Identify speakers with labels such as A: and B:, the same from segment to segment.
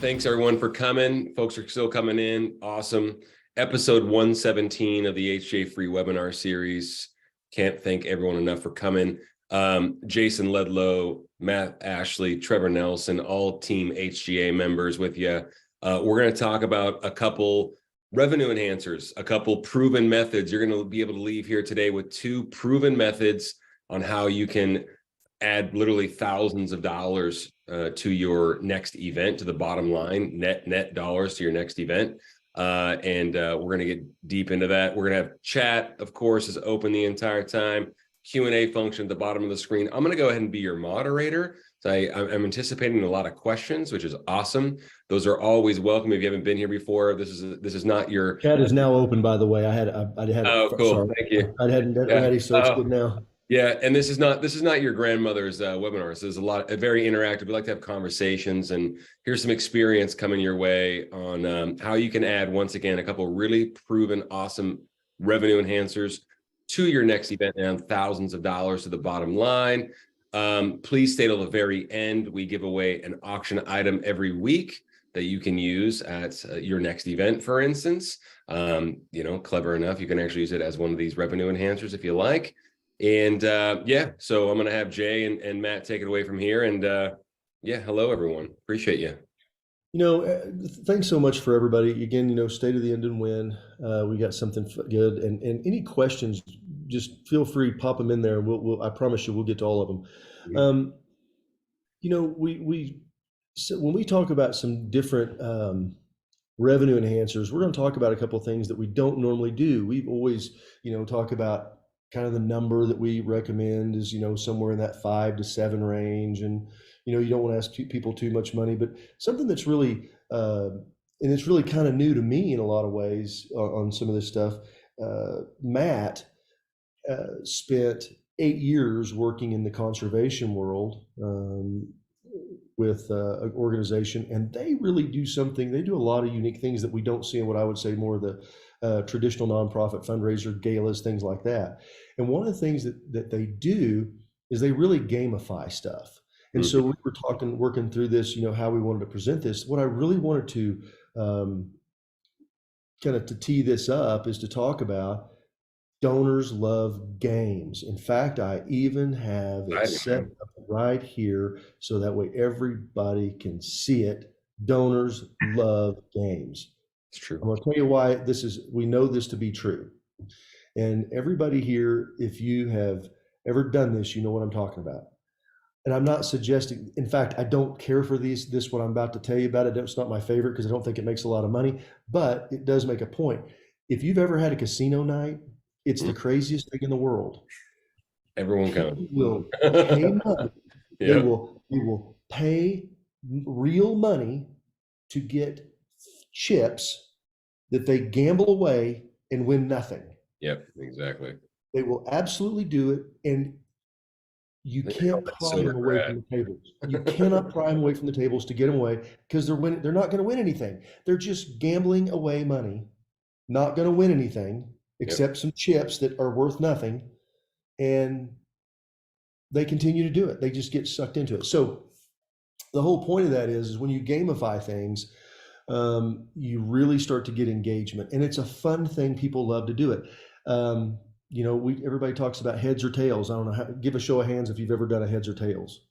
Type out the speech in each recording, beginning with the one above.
A: Thanks everyone for coming. Folks are still coming in. Awesome. Episode 117 of the HJ Free Webinar Series. Can't thank everyone enough for coming. Jason Ledlow, Matt Ashley, Trevor Nelson, all team HGA members with you. We're going to talk about a couple revenue enhancers, a couple proven methods. You're going to be able to leave here today with two proven methods on how you can add literally thousands of dollars to your next event, to the bottom line, net dollars to your next event. And we're going to get deep into that. We're going to have chat, of course, is open the entire time. Q&A function at the bottom of the screen. I'm going to go ahead and be your moderator. So I'm anticipating a lot of questions, which is awesome. Those are always welcome. If you haven't been here before, this is not your
B: chat is now open, by the way. I had
A: oh, cool.
B: sorry.
A: Thank you.
B: I hadn't ready, so it's good now.
A: Yeah, and this is not your grandmother's webinar. So there's very interactive. We like to have conversations, and here's some experience coming your way on how you can add, once again, a couple really proven, awesome revenue enhancers to your next event and thousands of dollars to the bottom line. Please stay till the very end. We give away an auction item every week that you can use at your next event, for instance. Clever enough, you can actually use it as one of these revenue enhancers if you like. And so I'm going to have Jay and Matt take it away from here. And hello, everyone. Appreciate you.
B: Thanks so much for everybody. Again, stay to the end and win. We got something good. And any questions, just feel free, pop them in there. I promise you, we'll get to all of them. So when we talk about some different revenue enhancers, we're going to talk about a couple of things that we don't normally do. We've always, talk about kind of the number that we recommend is, somewhere in that 5 to 7 range. And, you don't want to ask people too much money, but something that's really, and it's really kind of new to me in a lot of ways on some of this stuff. Matt spent 8 years working in the conservation world with an organization, and they really do something. They do a lot of unique things that we don't see in what I would say more of the traditional nonprofit fundraiser, galas, things like that. And one of the things that they do is they really gamify stuff. And so we were working through this, how we wanted to present this. What I really wanted to to tee this up is to talk about donors love games. In fact, I even have it set up right here so that way everybody can see it. Donors love games.
A: It's true.
B: I'm going to tell you why we know this to be true. And everybody here, if you have ever done this, you know what I'm talking about. And I'm not suggesting, in fact, I don't care for this what I'm about to tell you about it. It's not my favorite because I don't think it makes a lot of money, but it does make a point. If you've ever had a casino night, it's the craziest thing in the world.
A: Everyone comes.
B: Will pay money. They will pay real money to get chips that they gamble away and win nothing.
A: Yep, exactly.
B: They will absolutely do it, and you can't pry them away from the tables. You cannot pry them away from the tables to get them away because they're not going to win anything. They're just gambling away money, not going to win anything except some chips that are worth nothing, and they continue to do it. They just get sucked into it. So the whole point of that is when you gamify things, you really start to get engagement, and it's a fun thing. People love to do it. Everybody talks about heads or tails. I don't know give a show of hands if you've ever done a heads or tails.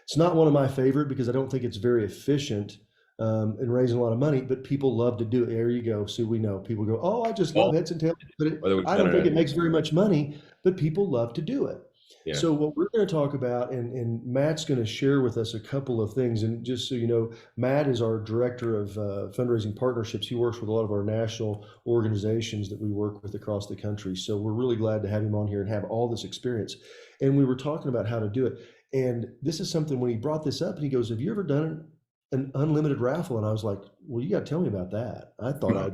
B: It's not one of my favorite because I don't think it's very efficient in raising a lot of money, but people love to do it. There you go. So we know people go, oh, I just love heads and tails, but I don't think it makes very much money, but people love to do it. Yeah. So what we're going to talk about, and Matt's going to share with us a couple of things. And just so you know, Matt is our director of fundraising partnerships. He works with a lot of our national organizations that we work with across the country. So we're really glad to have him on here and have all this experience. And we were talking about how to do it. And this is something when he brought this up and he goes, have you ever done an unlimited raffle? And I was like, well, you got to tell me about that. I thought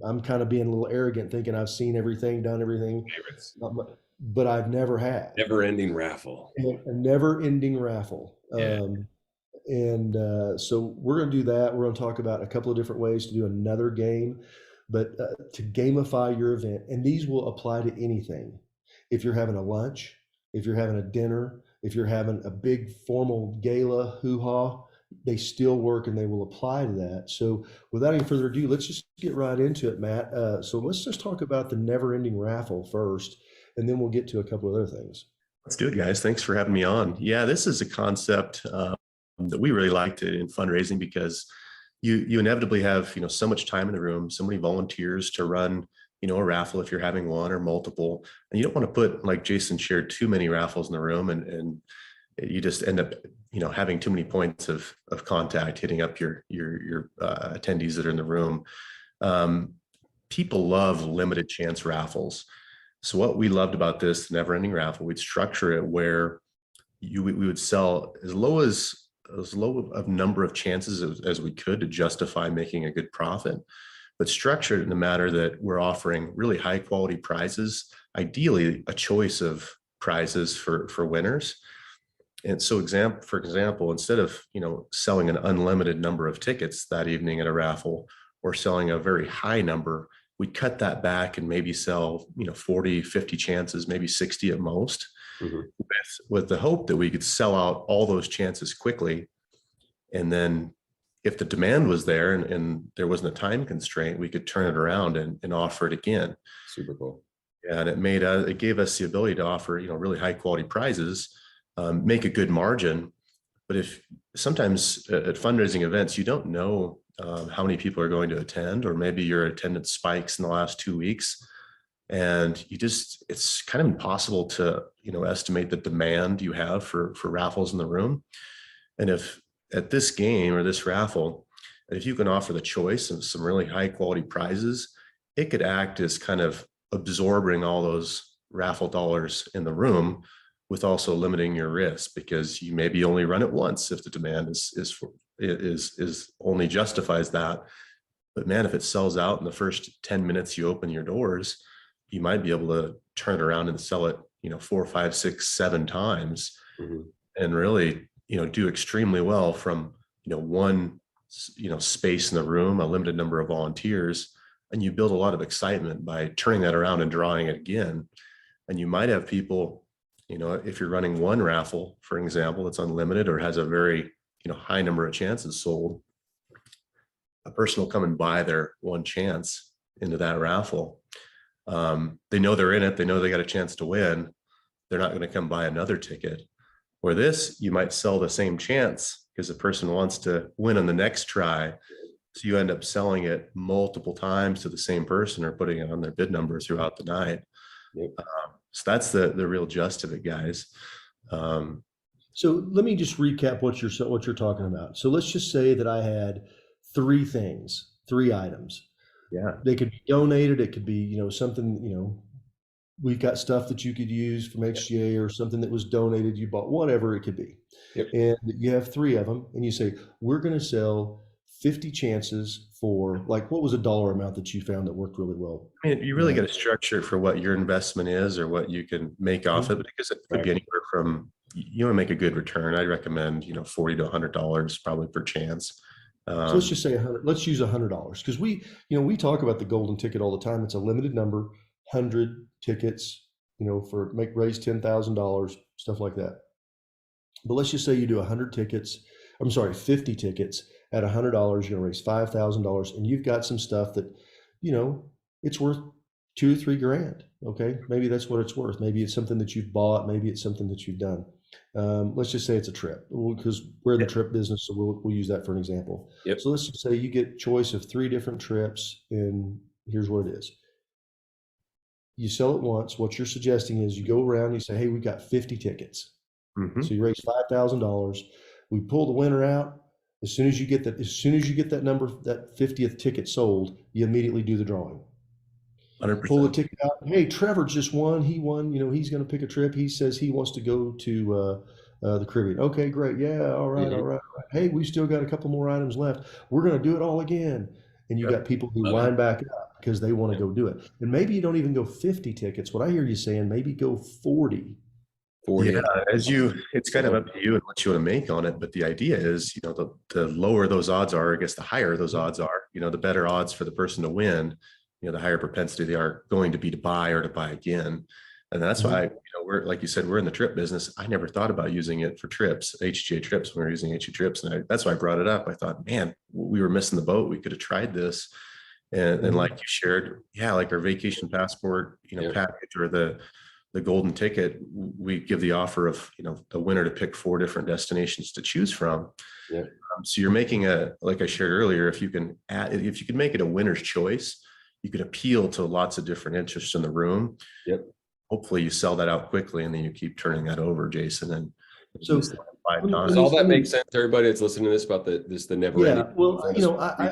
B: I'm kind of being a little arrogant thinking I've seen everything, done everything. But I've never had.
A: Never-ending raffle.
B: A never-ending raffle.
A: Yeah.
B: So we're going to do that. We're going to talk about a couple of different ways to do another game, but to gamify your event. And these will apply to anything. If you're having a lunch, if you're having a dinner, if you're having a big formal gala hoo-ha, they still work and they will apply to that. So without any further ado, let's just get right into it, Matt. So let's just talk about the never-ending raffle first, and then we'll get to a couple of other things.
C: Let's do it, guys. Thanks for having me on. Yeah, this is a concept that we really liked it in fundraising because you inevitably have so much time in the room, so many volunteers to run a raffle if you're having one or multiple, and you don't want to put, like Jason shared, too many raffles in the room, and you just end up having too many points of contact hitting up your attendees that are in the room. People love limited chance raffles. So what we loved about this never-ending raffle, we'd structure it where we would sell as low of number of chances as we could to justify making a good profit, but structured in the matter that we're offering really high quality prizes, ideally a choice of prizes for winners. And so for example, instead of selling an unlimited number of tickets that evening at a raffle or selling a very high number, we'd cut that back and maybe sell 40, 50 chances, maybe 60 at most, with the hope that we could sell out all those chances quickly. And then if the demand was there and there wasn't a time constraint, we could turn it around and offer it again.
A: Super cool.
C: Yeah, and it gave us the ability to offer really high quality prizes, make a good margin. But if sometimes at fundraising events, you don't know how many people are going to attend, or maybe your attendance spikes in the last 2 weeks, and it's kind of impossible to estimate the demand you have for raffles in the room. And if at this game or this raffle, if you can offer the choice of some really high quality prizes, it could act as kind of absorbing all those raffle dollars in the room, with also limiting your risk, because you maybe only run it once if the demand is only justifies that. But man, if it sells out in the first 10 minutes you open your doors, you might be able to turn it around and sell it 4, 5, 6, 7 times, and really do extremely well from one space in the room, a limited number of volunteers, and you build a lot of excitement by turning that around and drawing it again. And you might have people, if you're running one raffle, for example, that's unlimited or has a very high number of chances sold, a person will come and buy their one chance into that raffle. They know they're in it. They know they got a chance to win. They're not going to come buy another ticket. Where this, you might sell the same chance because the person wants to win on the next try. So you end up selling it multiple times to the same person or putting it on their bid number throughout the night.
A: Yep.
C: So that's the real gist of it, guys.
B: So let me just recap what you're talking about. So let's just say that I had 3 items.
C: Yeah.
B: They could be donated. It could be, something, we've got stuff that you could use from HGA or something that was donated, you bought, whatever it could be.
A: Yep.
B: And you have 3 of them and you say, we're going to sell 50 chances for, like, what was a dollar amount that you found that worked really well?
C: I mean, you really got to structure it for what your investment is or what you can make off it, because it could be anywhere from, you want to make a good return. I'd recommend, $40 to $100 probably per chance.
B: So let's just say 100. Let's use $100 because we talk about the golden ticket all the time. It's a limited number, 100 tickets, raise $10,000, stuff like that. But let's just say you do 50 tickets at $100. You're going to raise $5,000, and you've got some stuff that, it's worth $2 or $3 grand. Okay, maybe that's what it's worth. Maybe it's something that you've bought. Maybe it's something that you've done. Let's just say it's a trip, because we're in the trip business, so we'll use that for an example.
A: Yep.
B: So let's just say you get choice of 3 different trips, and here's what it is. You sell it once. What you're suggesting is you go around and you say, hey, we got 50 tickets. So you raise $5,000. We pull the winner out. As soon as you get that number, that 50th ticket sold, you immediately do the drawing.
C: 100%.
B: Pull the ticket out. Hey, Trevor just won. He won. He's going to pick a trip. He says he wants to go to the Caribbean. Okay, great. Yeah, all right, all right. Hey, we still got a couple more items left. We're going to do it all again. And you got people who line back up because they want to go do it. And maybe you don't even go 50 tickets. What I hear you saying, maybe go 40.
A: 40.
C: Yeah, it's kind of up to you and what you want to make on it. But the idea is, the lower those odds are, I guess the higher those odds are, the better odds for the person to win, the higher propensity they are going to be to buy or to buy again. And that's
B: Mhm.
C: why, we're, like you said, we're in the trip business. I never thought about using it for trips, HGA trips, when we were using HGA trips. And that's why I brought it up. I thought, man, we were missing the boat. We could have tried this. And like you shared, yeah, like our vacation passport, package, or the golden ticket, we give the offer of, the winner to pick 4 different destinations to choose from.
A: Yeah.
C: So you're making like I shared earlier, if you can make it a winner's choice, you can appeal to lots of different interests in the room.
A: Yep.
C: Hopefully you sell that out quickly, and then you keep turning that over, Jason. And
B: So
C: 5 times.
A: Does all that make sense to everybody that's listening to this about the never ending?
B: Yeah, well,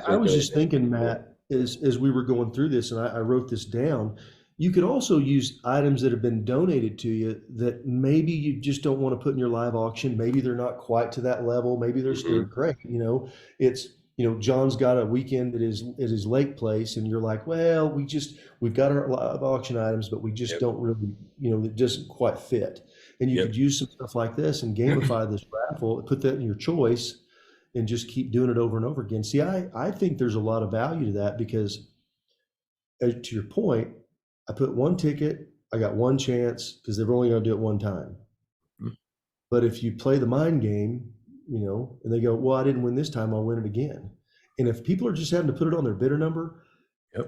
B: I was just thinking, Matt, as we were going through this, and I wrote this down, you could also use items that have been donated to you that maybe you just don't want to put in your live auction. Maybe they're not quite to that level. Maybe they're still great. It's, John's got a weekend at his lake place, and you're like, well, we've got our live auction items, but we just don't really, it doesn't quite fit. And you could use some stuff like this and gamify this raffle, put that in your choice, and just keep doing it over and over again. See, I think there's a lot of value to that, because to your point, I put one ticket, I got one chance, because they're only going to do it one time. But if you play the mind game, and they go, well, I didn't win this time, I'll win it again. And if people are just having to put it on their bidder number,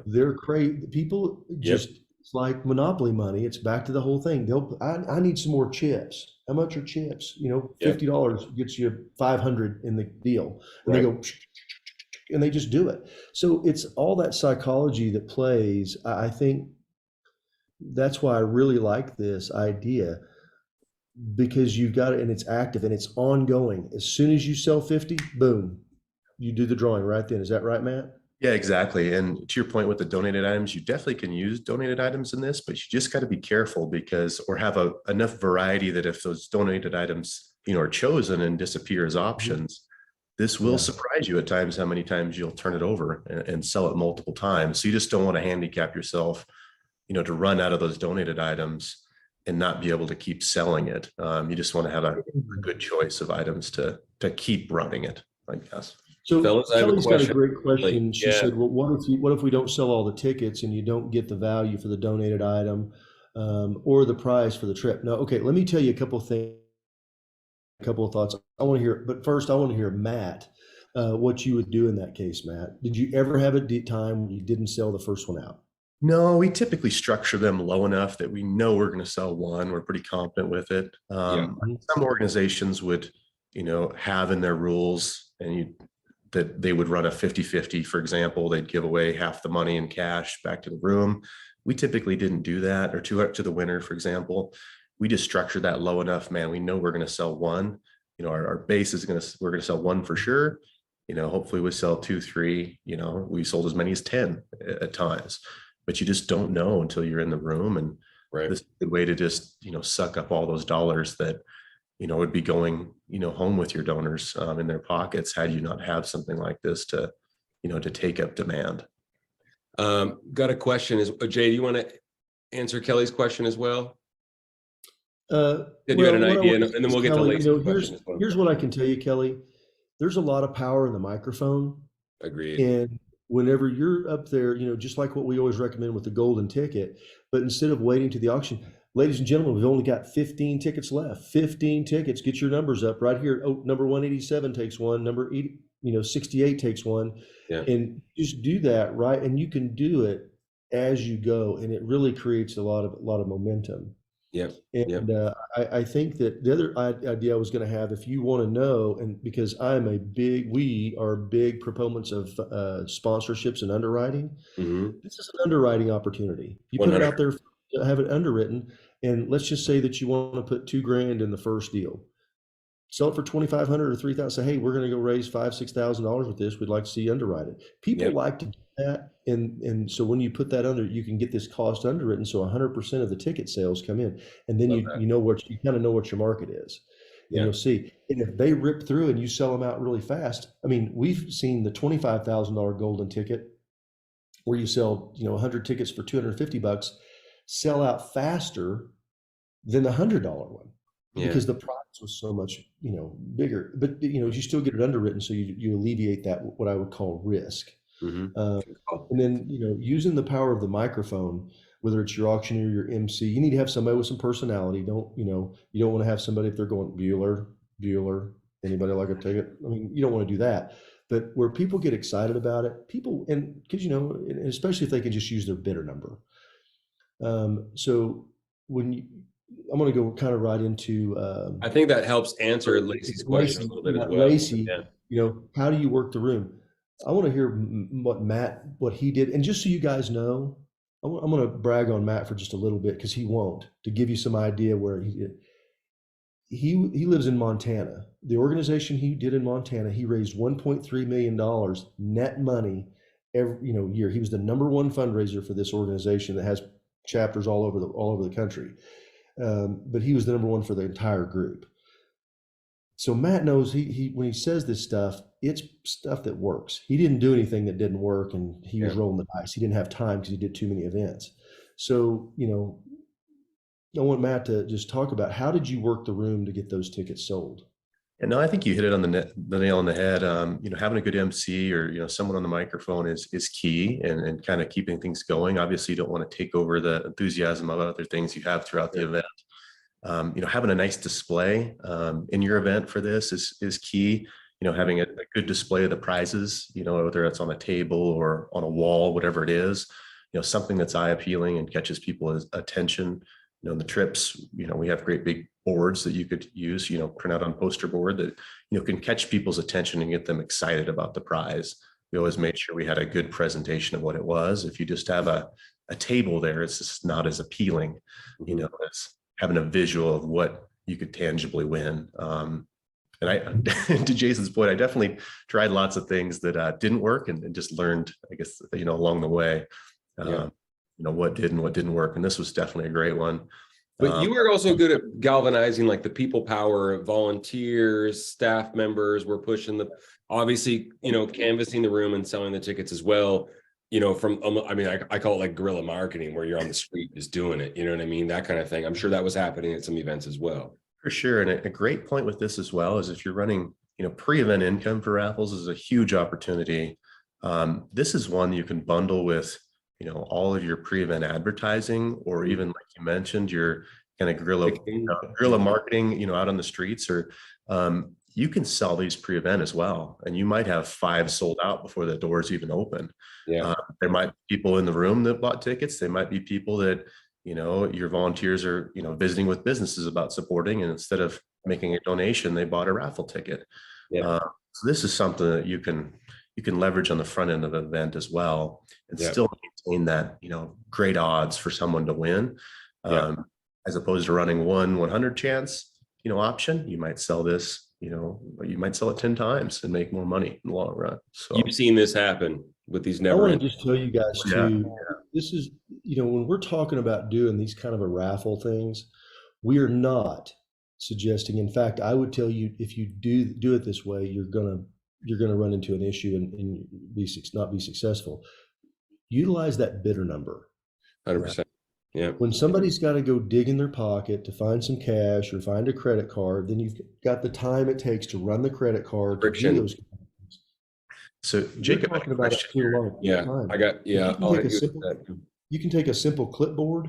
B: they're crazy. People just, it's like Monopoly money. It's back to the whole thing. I need some more chips. How much are chips? $50 gets you 500 in the deal. And they go, and they just do it. So it's all that psychology that plays. I think that's why I really like this idea, because you've got it, and it's active and it's ongoing. As soon as you sell 50, boom, you do the drawing right then. Is that right, Matt?
C: Yeah, exactly. And to your point with the donated items, you definitely can use donated items in this, but you just got to be careful, or have enough variety that if those donated items, are chosen and disappear as options, this will surprise you at times how many times you'll turn it over and sell it multiple times. So you just don't want to handicap yourself, to run out of those donated items and not be able to keep selling it. You just want to have a good choice of items to keep running it, I guess.
B: So
A: Fellas, I have a
B: Kelly's got a
A: question.
B: great question. She
A: Yeah.
B: said, well, what if we don't sell all the tickets and you don't get the value for the donated item, or the prize for the trip? No, okay, let me tell you a couple of things, a couple of thoughts. I want to hear, but first I want to hear, Matt, what you would do in that case, Matt. Did you ever have a time when you didn't sell the first one out?
C: No, we typically structure them low enough that we know we're going to sell one. We're pretty confident with it. Some organizations would, have in their rules that they would run a 50-50, for example. They'd give away half the money in cash back to the room. We typically didn't do that, or to the winner, for example. We just structured that low enough, man. We know we're going to sell one. Our base is we're going to sell one for sure. Hopefully we sell 2, 3, we sold as many as 10 at times, but you just don't know until you're in the room. And this is a good way to just, suck up all those dollars that, would be going, home with your donors in their pockets, had you not have something like this to take up demand.
A: Got a question. Jay, do you want to answer Kelly's question as well? You had an idea, and then we'll get to Lacey's question.
B: Here's what I can tell you, Kelly. There's a lot of power in the microphone.
A: Agreed.
B: And whenever you're up there, just like what we always recommend with the golden ticket, but instead of waiting to the auction, ladies and gentlemen, we've only got 15 tickets left. 15 tickets. Get your numbers up right here. Oh, number 187 takes one. Number 80, 68 takes one.
A: Yeah.
B: And just do that, right? And you can do it as you go, and it really creates a lot of momentum.
A: Yeah.
B: And I think that the other idea I was going to have, if you want to know, and because we are big proponents of sponsorships and underwriting. This is an underwriting opportunity. You put 100. It out there, have it underwritten, and let's just say that you want to put $2,000 in the first deal. Sell it for $2,500 or $3,000. Say, hey, we're going to go raise $5,000-$6,000 with this. We'd like to see you underwrite it. People like to do that, and so when you put that under, you can get this cost underwritten, so 100% of the ticket sales come in, and then you kind of know what your market is, and you'll see. And if they rip through and you sell them out really fast, I mean, we've seen the $25,000 golden ticket where you sell 100 tickets for $250 sell out faster than the $100 one. Because the price was so much, bigger, but you still get it underwritten, so you alleviate that, what I would call risk. And then using the power of the microphone, whether it's your auctioneer, your MC, you need to have somebody with some personality. You don't want to have somebody if they're going Bueller, anybody like a ticket? I mean, you don't want to do that. But where people get excited about it, and because, especially if they can just use their bidder number. So I'm going to go kind of right into.
A: I think that helps answer Lacey's question a little bit as well.
B: Lacey, how do you work the room? I want to hear what he did. And just so you guys know, I'm going to brag on Matt for just a little bit because he won't, to give you some idea where he lives in Montana. The organization he did in Montana, he raised $1.3 million net money every year. He was the #1 fundraiser for this organization that has chapters all over the country. But he was the #1 for the entire group. So Matt knows he when he says this stuff, it's stuff that works. He didn't do anything that didn't work, and he was rolling the dice. He didn't have time because he did too many events. So, I want Matt to just talk about, how did you work the room to get those tickets sold?
C: And no, I think you hit it on the nail on the head. Having a good MC or, someone on the microphone is key, and kind of keeping things going. Obviously, you don't want to take over the enthusiasm of other things you have throughout the event. Having a nice display in your event for this is key. Having a good display of the prizes, whether it's on a table or on a wall, whatever it is, something that's eye appealing and catches people's attention. The trips, we have great big boards that you could use, print out on poster board that, can catch people's attention and get them excited about the prize. We always made sure we had a good presentation of what it was. If you just have a table there, it's just not as appealing, as having a visual of what you could tangibly win. And to Jason's point, I definitely tried lots of things that didn't work, and just learned, I guess, along the way, what did and what didn't work. And this was definitely a great one.
A: But you were also good at galvanizing like the people power, volunteers, staff members were pushing obviously, canvassing the room and selling the tickets as well. I call it like guerrilla marketing, where you're on the street just doing it. You know what I mean? That kind of thing. I'm sure that was happening at some events as well.
C: For sure. And a great point with this as well is, if you're running, pre-event income for raffles is a huge opportunity. This is one you can bundle with, all of your pre-event advertising, or even, like you mentioned, your kind of guerrilla marketing, out on the streets, or you can sell these pre-event as well. And you might have 5 sold out before the doors even open. There might be people in the room that bought tickets. They might be people that, your volunteers are, visiting with businesses about supporting, and instead of making a donation, they bought a raffle ticket. So this is something that you can leverage on the front end of an event as well, and still maintain that, great odds for someone to win. As opposed to running 1/100 chance, option. You might sell this, you might sell it 10 times and make more money in the long run. So
A: you've seen this happen with these
B: I
A: never.
B: want to just tell you guys too, this is, when we're talking about doing these kind of a raffle things, we are not suggesting. In fact, I would tell you, if you do it this way, you're gonna run into an issue and not be successful. Utilize that bidder number.
A: 100%. Yeah.
B: When somebody's got to go dig in their pocket to find some cash or find a credit card, then you've got the time it takes to run the credit card.
A: Friction.
B: To do those things.
C: So Jacob,
B: talking about it too long. You can take a simple clipboard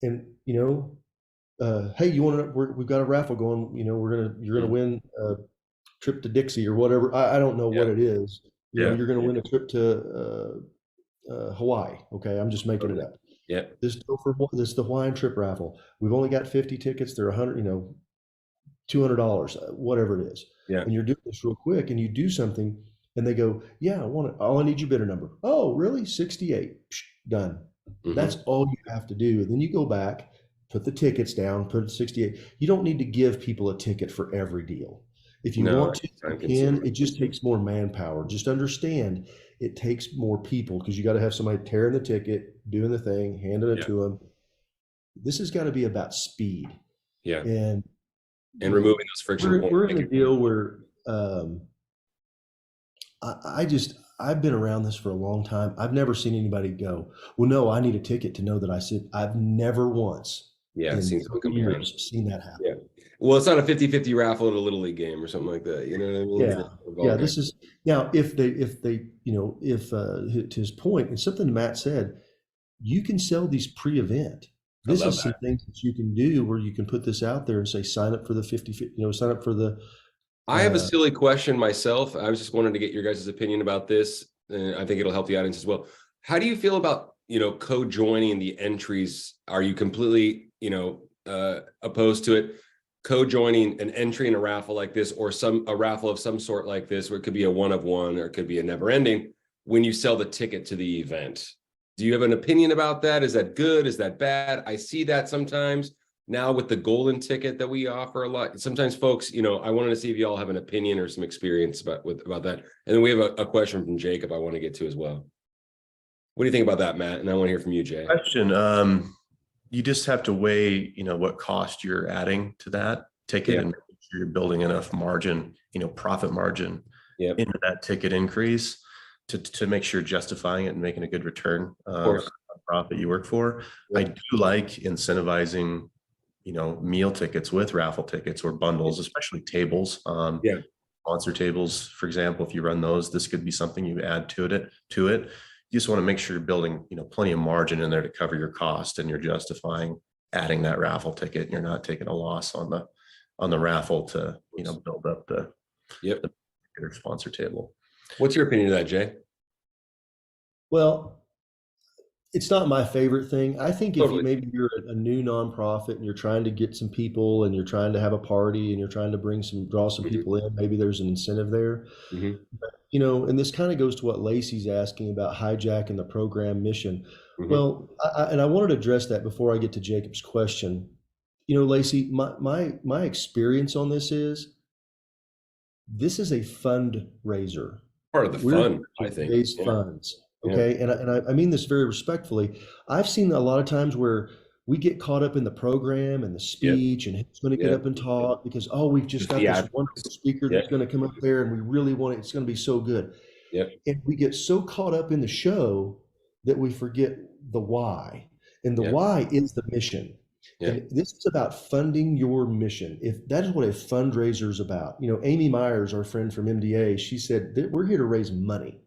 B: and, hey, we've got a raffle going, you're gonna win a trip to Dixie or whatever. I don't know what it is. You're gonna win a trip to Hawaii. Okay, I'm just making it up. This is the Hawaiian trip raffle. We've only got 50 tickets. They're $100, $200, whatever it is. And you're doing this real quick, and you do something, and they go, I want it. Oh, I need your bidder number. Oh, really? 68. Done. That's all you have to do. And then you go back, put the tickets down, put it 68. You don't need to give people a ticket for every deal. If you want to, you can. It just takes more manpower. Just understand, it takes more people, because you got to have somebody tearing the ticket, doing the thing, handing it to them. This has got to be about speed. And
A: removing those friction points.
B: We're in a deal where I've been around this for a long time. I've never seen anybody go, well, no, I need a ticket to know that I said. I've never once
A: I've seen
B: that happen.
A: Well, it's not a 50-50 raffle at a little league game or something like that. You know what I mean?
B: This is now, if to his point, and something Matt said, you can sell these pre-event.
A: I
B: This
A: love
B: is some
A: that.
B: things that you can do where you can put this out there and say, sign up for the 50, sign up for the,
A: I have a silly question myself. I was just wanting to get your guys' opinion about this. And I think it'll help the audience as well. How do you feel about, co-joining the entries? Are you completely, opposed to it? Co-joining an entry in a raffle like this, or a raffle of some sort like this, where it could be a one of one, or it could be a never ending when you sell the ticket to the event. Do you have an opinion about that? Is that good? Is that bad? I see that sometimes now with the golden ticket that we offer a lot. Sometimes folks, I wanted to see if you all have an opinion or some experience about that. And then we have a question from Jacob I want to get to as well. What do you think about that, Matt? And I want to hear from you, Jay.
C: Question. You just have to weigh, what cost you're adding to that ticket and making sure you're building enough margin, profit margin into that ticket increase to make sure justifying it and making a good return on profit you work for. I do like incentivizing, meal tickets with raffle tickets or bundles, especially tables. Sponsor tables, for example, if you run those, this could be something you add to it. You just want to make sure you're building, plenty of margin in there to cover your cost, and you're justifying adding that raffle ticket, and you're not taking a loss on the raffle to, build up the sponsor table.
A: What's your opinion of that, Jay?
B: Well, it's not my favorite thing. I think if maybe you're a new nonprofit and you're trying to get some people and you're trying to have a party and you're trying to draw some people in, maybe there's an incentive there. But, and this kind of goes to what Lacey's asking about hijacking the program mission. Well, I wanted to address that before I get to Jacob's question. Lacey, my experience on this is a fundraiser.
A: Part of the fun, I think.
B: Raise funds. Okay. And I mean this very respectfully. I've seen a lot of times where we get caught up in the program and the speech and who's going to get up and talk because, we've just got this wonderful speaker that's going to come up there and we really want it. It's going to be so good. And we get so caught up in the show that we forget the why. And the why is the mission. And this is about funding your mission. If that is what a fundraiser is about. Amy Myers, our friend from MDA, she said that we're here to raise money.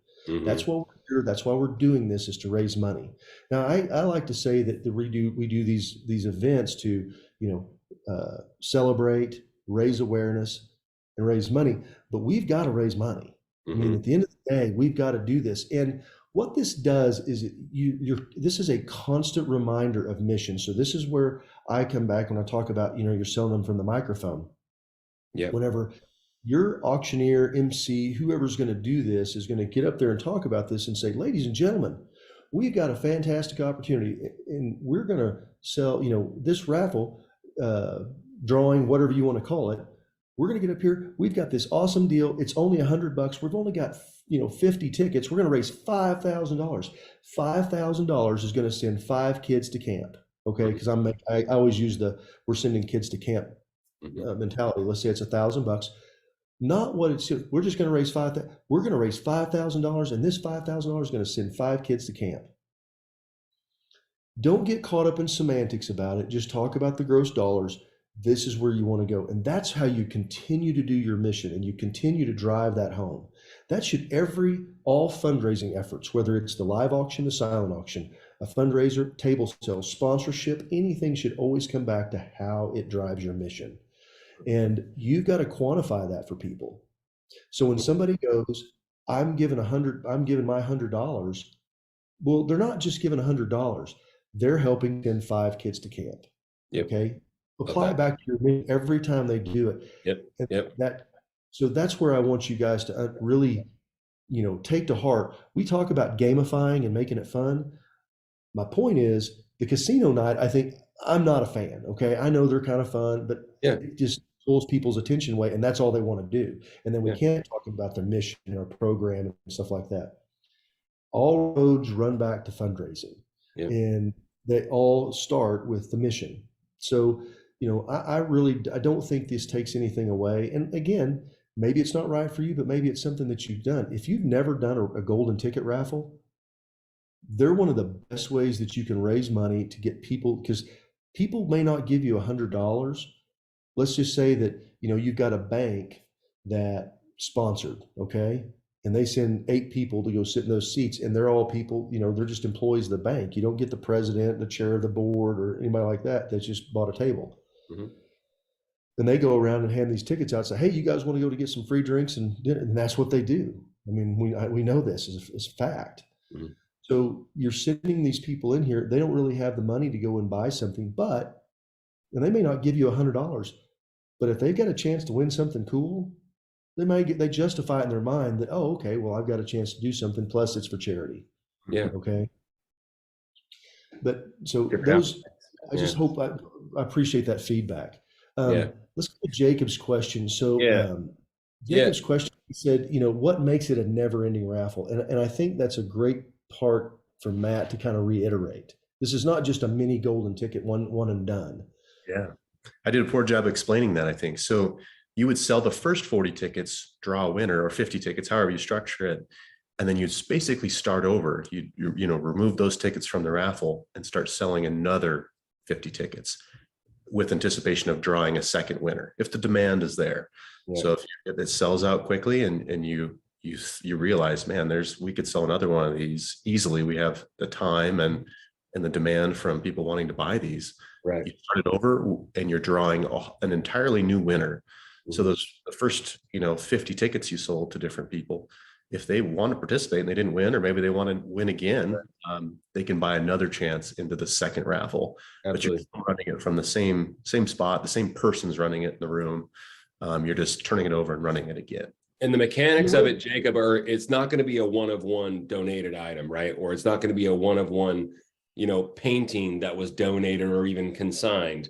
B: That's what we're here. That's why we're doing this, is to raise money. Now, I like to say that we do these events to, celebrate, raise awareness, and raise money. But we've got to raise money. I mean, at the end of the day, we've got to do this. And what this does is this is a constant reminder of mission. So this is where I come back when I talk about, you're selling them from the microphone. Whenever your auctioneer, MC, whoever's going to do this is going to get up there and talk about this and say, ladies and gentlemen, we've got a fantastic opportunity and we're going to sell, this raffle, drawing, whatever you want to call it. We're going to get up here. We've got this awesome deal. It's only $100. We've only got, 50 tickets. We're going to raise $5,000. $5,000 is going to send 5 kids to camp. Okay. Cause I always use we're sending kids to camp mentality. Let's say it's $1,000. Not what it's. We're just going to raise We're going to raise $5,000, and this $5,000 is going to send 5 kids to camp. Don't get caught up in semantics about it. Just talk about the gross dollars. This is where you want to go, and that's how you continue to do your mission, and you continue to drive that home. That should all fundraising efforts, whether it's the live auction, the silent auction, a fundraiser, table sales, sponsorship, anything should always come back to how it drives your mission. And you've got to quantify that for people. So when somebody goes, I'm giving my $100. Well, they're not just giving $100. They're helping send 5 kids to camp. Okay. Apply it back to your mission every time they do it. So that's where I want you guys to really, take to heart. We talk about gamifying and making it fun. My point is the casino night, I think I'm not a fan. Okay. I know they're kind of fun, but it just pulls people's attention away, and that's all they want to do. And then we can't talk about their mission and our program and stuff like that. All roads run back to fundraising, and they all start with the mission. So, I don't think this takes anything away. And again, maybe it's not right for you, but maybe it's something that you've done. If you've never done a golden ticket raffle, they're one of the best ways that you can raise money to get people, because people may not give you $100. Let's just say that, you've got a bank that sponsored, okay? and they send 8 people to go sit in those seats, and they're all people, they're just employees of the bank. You don't get the president, the chair of the board, or anybody like that that's just bought a table.
A: Mhm.
B: And they go around and hand these tickets out and say, hey, you guys want to go to get some free drinks and dinner? And that's what they do. I mean, we know this is fact.
A: Mhm.
B: So you're sending these people in here. They don't really have the money to go and buy something, and they may not give you $100, but if they've got a chance to win something cool, they justify it in their mind that, oh, okay, well, I've got a chance to do something. Plus it's for charity.
A: Yeah.
B: Okay. But so
C: Good
B: those, I
A: Yeah.
B: just hope I appreciate that feedback.
A: Yeah.
B: Let's go to Jacob's question. So
A: Yeah.
B: Jacob's question, he said, what makes it a never ending raffle? And I think that's a great part for Matt to kind of reiterate. This is not just a mini golden ticket, one and done.
C: Yeah. I did a poor job explaining that, I think. So you would sell the first 40 tickets, draw a winner, or 50 tickets, however you structure it. And then you'd basically start over. You remove those tickets from the raffle and start selling another 50 tickets with anticipation of drawing a second winner if the demand is there.
A: Yeah.
C: So if it sells out quickly and you realize, man, we could sell another one of these easily. We have the time and the demand from people wanting to buy these.
A: Right.
C: You start it over and you're drawing an entirely new winner. So the first, 50 tickets you sold to different people, if they want to participate and they didn't win, or maybe they want to win again, they can buy another chance into the second raffle.
A: Absolutely.
C: But you're running it from the same spot, the same person's running it in the room. You're just turning it over and running it again.
A: And the mechanics of it, Jacob, it's not going to be a one-of-one donated item, right? Or it's not going to be a one-of-one, painting that was donated or even consigned.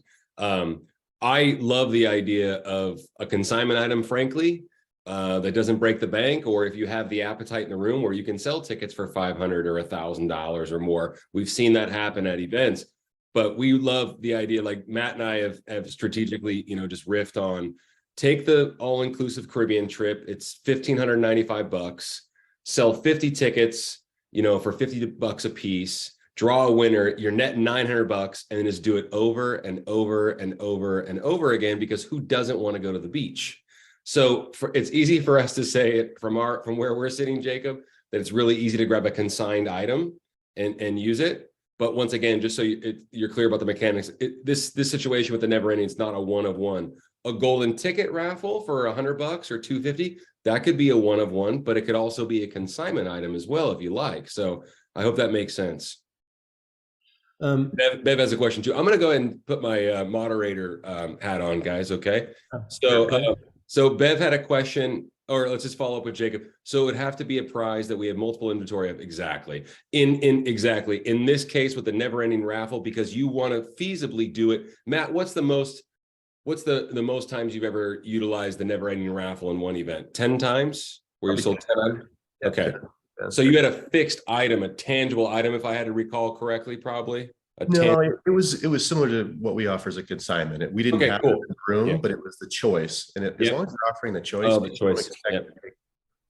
A: I love the idea of a consignment item, frankly, that doesn't break the bank, or if you have the appetite in the room where you can sell tickets for $500 or $1,000 or more. We've seen that happen at events, but we love the idea, like Matt and I have strategically, just riffed on, take the all-inclusive Caribbean trip. It's $1,595, sell 50 tickets, for $50 a piece, draw a winner, you're netting $900, and then just do it over and over and over and over again, because who doesn't want to go to the beach? So it's easy for us to say it from where we're sitting, Jacob, that it's really easy to grab a consigned item and use it. But once again, just so you're clear about the mechanics, this situation with the never ending, it's not a one-of-one. A golden ticket raffle for $100 or $250, that could be a one-of-one, but it could also be a consignment item as well if you like. So I hope that makes sense. Bev has a question too. I'm going to go ahead and put my moderator hat on, guys. Okay. So Bev had a question, or let's just follow up with Jacob. So it would have to be a prize that we have multiple inventory of. Exactly. In this case with the never ending raffle, because you want to feasibly do it. Matt, what's the most times you've ever utilized the never ending raffle in one event? 10 times where you sold 10 items? Okay. So you had a fixed item, a tangible item, if I had to recall correctly, probably.
C: No, it was similar to what we offer as a consignment. We didn't have it in the room, but it was the choice. And as long as you're offering the choice,